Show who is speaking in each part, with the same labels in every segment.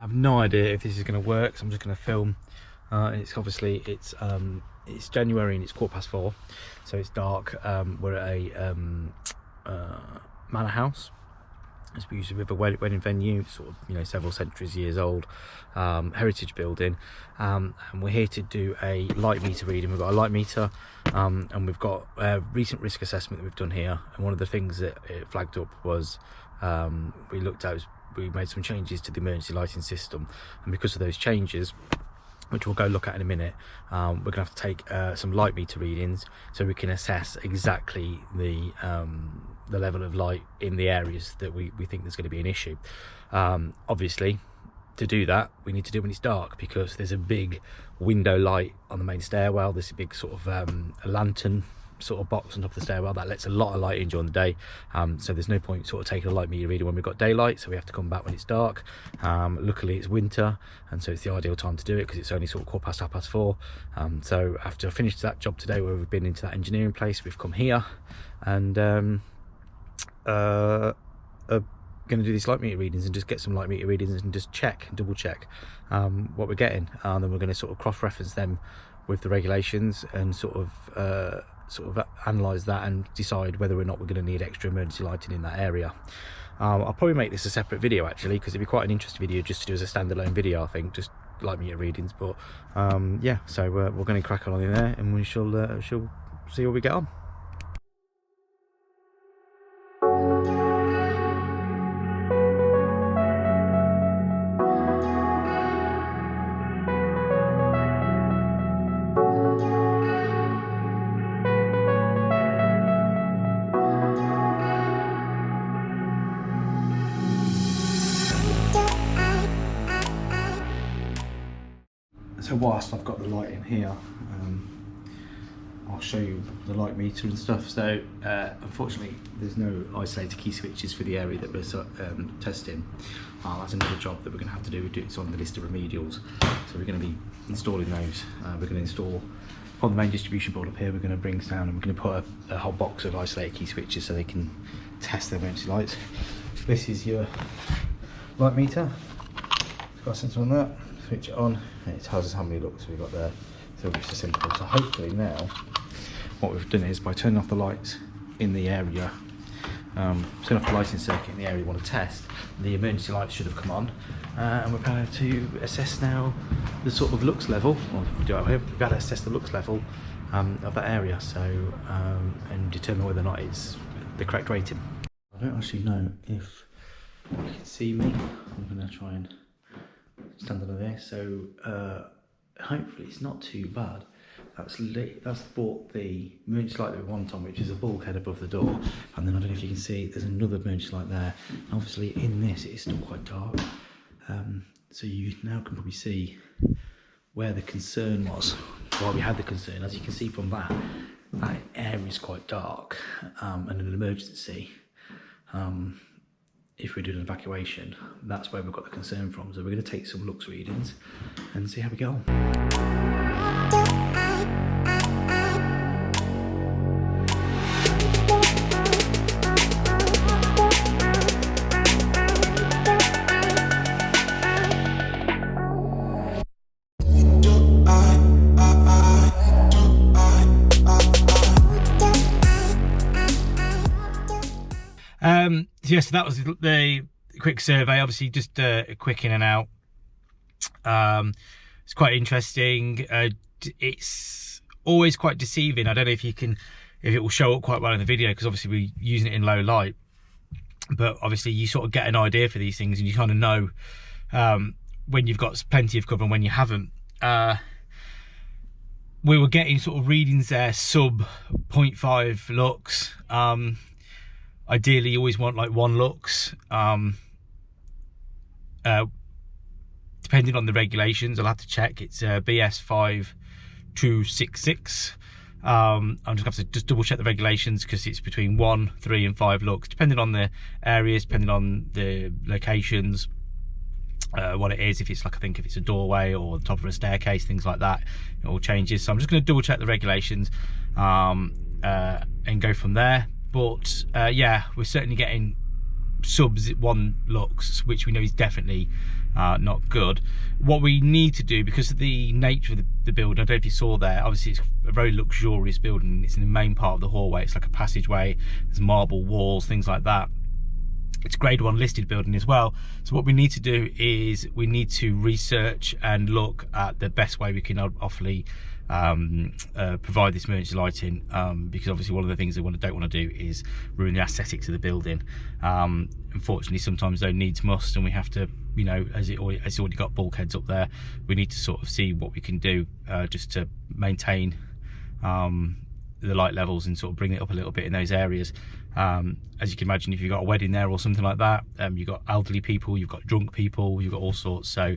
Speaker 1: I have no idea if this is going to work, so I'm just going to film. It's obviously it's January and it's 4:15, so it's dark. We're at a manor house. It's used to be a wedding venue, sort of, you know, several centuries years old, heritage building, and we're here to do a light meter reading. We've got a light meter, and we've got a recent risk assessment that we've done here. And one of the things that it flagged up was we made some changes to the emergency lighting system, and because of those changes, which we'll go look at in a minute, we're gonna have to take some light meter readings so we can assess exactly the level of light in the areas that we think there's going to be an issue. Obviously, to do that, we need to do it when it's dark, because there's a big window light on the main stairwell. There's a big sort of a lantern sort of box on top of the stairwell that lets a lot of light in during the day, so there's no point sort of taking a light meter reading when we've got daylight, so we have to come back when it's dark. Luckily it's winter, and so it's the ideal time to do it because it's only sort of 4:15. So after I finished that job today, where we've been into that engineering place, we've come here and are going to do these light meter readings and just get some light meter readings and just check and double check what we're getting, and then we're going to sort of cross-reference them with the regulations and sort of analyze that and decide whether or not we're going to need extra emergency lighting in that area. I'll probably make this a separate video actually, because it'd be quite an interesting video just to do as a standalone video, I think, just light meter readings. But yeah, so we're going to crack on in there, and we shall see what we get on. So whilst I've got the light in here, I'll show you the light meter and stuff. So unfortunately there's no isolated key switches for the area that we're testing. That's another job that we're going to have to do. It's on the list of remedials, so we're going to be installing those. We're going to install on the main distribution board up here. We're going to bring this down and we're going to put a whole box of isolated key switches so they can test their emergency lights. This is your light meter. Got a sensor on that. Switch it on, and it tells us how many looks we've got there. So it's just simple. So hopefully now what we've done is, by turning off the lights in the area, turn off the lighting circuit in the area we want to test, the emergency lights should have come on, and we're going to assess now the sort of lux level, or we do it here, we've got to assess the lux level of that area, so and determine whether or not it's the correct rating. I don't actually know if you can see me. I'm going to try and stand under there, so hopefully it's not too bad. That's bought the emergency light that we want on, which is a bulkhead above the door, and then I don't know if you can see there's another emergency light there, and obviously in this it is still quite dark, so you now can probably see where the concern was, why we had the concern. As you can see from that area is quite dark, and in an emergency, if we're doing an evacuation, that's where we've got the concern from. So we're going to take some lux readings and see how we go. So yes, that was the quick survey. Obviously just a quick in and out. It's quite interesting. It's always quite deceiving. I don't know if it will show up quite well in the video, because obviously we're using it in low light, but obviously you sort of get an idea for these things, and you kind of know when you've got plenty of cover and when you haven't. We were getting sort of readings there sub 0.5 lux. Ideally you always want like 1 lux. Depending on the regulations, I'll have to check. It's BS 5266. I'm just going to have to double check the regulations, because it's between 1, 3 and 5 lux, depending on the areas, depending on the locations, what it is. If it's like, I think if it's a doorway or the top of a staircase, things like that, it all changes. So I'm just going to double check the regulations and go from there. But yeah, we're certainly getting subs 1 lux, which we know is definitely not good. What we need to do, because of the nature of the building, I don't know if you saw there, obviously it's a very luxurious building. It's in the main part of the hallway. It's like a passageway, there's marble walls, things like that. It's grade 1 listed building as well. So what we need to do is we need to research and look at the best way we can awfully provide this emergency lighting, because obviously one of the things they don't want to do is ruin the aesthetics of the building. Unfortunately, sometimes though needs must, and we have to, you know, as it's already got bulkheads up there, we need to sort of see what we can do just to maintain the light levels and sort of bring it up a little bit in those areas. As you can imagine, if you've got a wedding there or something like that, you've got elderly people, you've got drunk people, you've got all sorts. So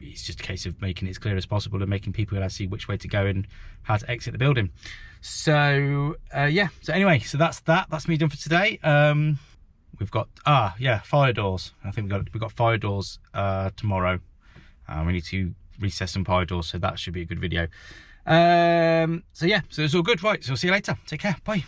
Speaker 1: it's just a case of making it as clear as possible and making people see which way to go and how to exit the building. So yeah, so anyway, so that's me done for today. We've got fire doors. I think we've got fire doors tomorrow. We need to recess some fire doors, so that should be a good video. So yeah, so it's all good. Right, so I'll see you later. Take care. Bye.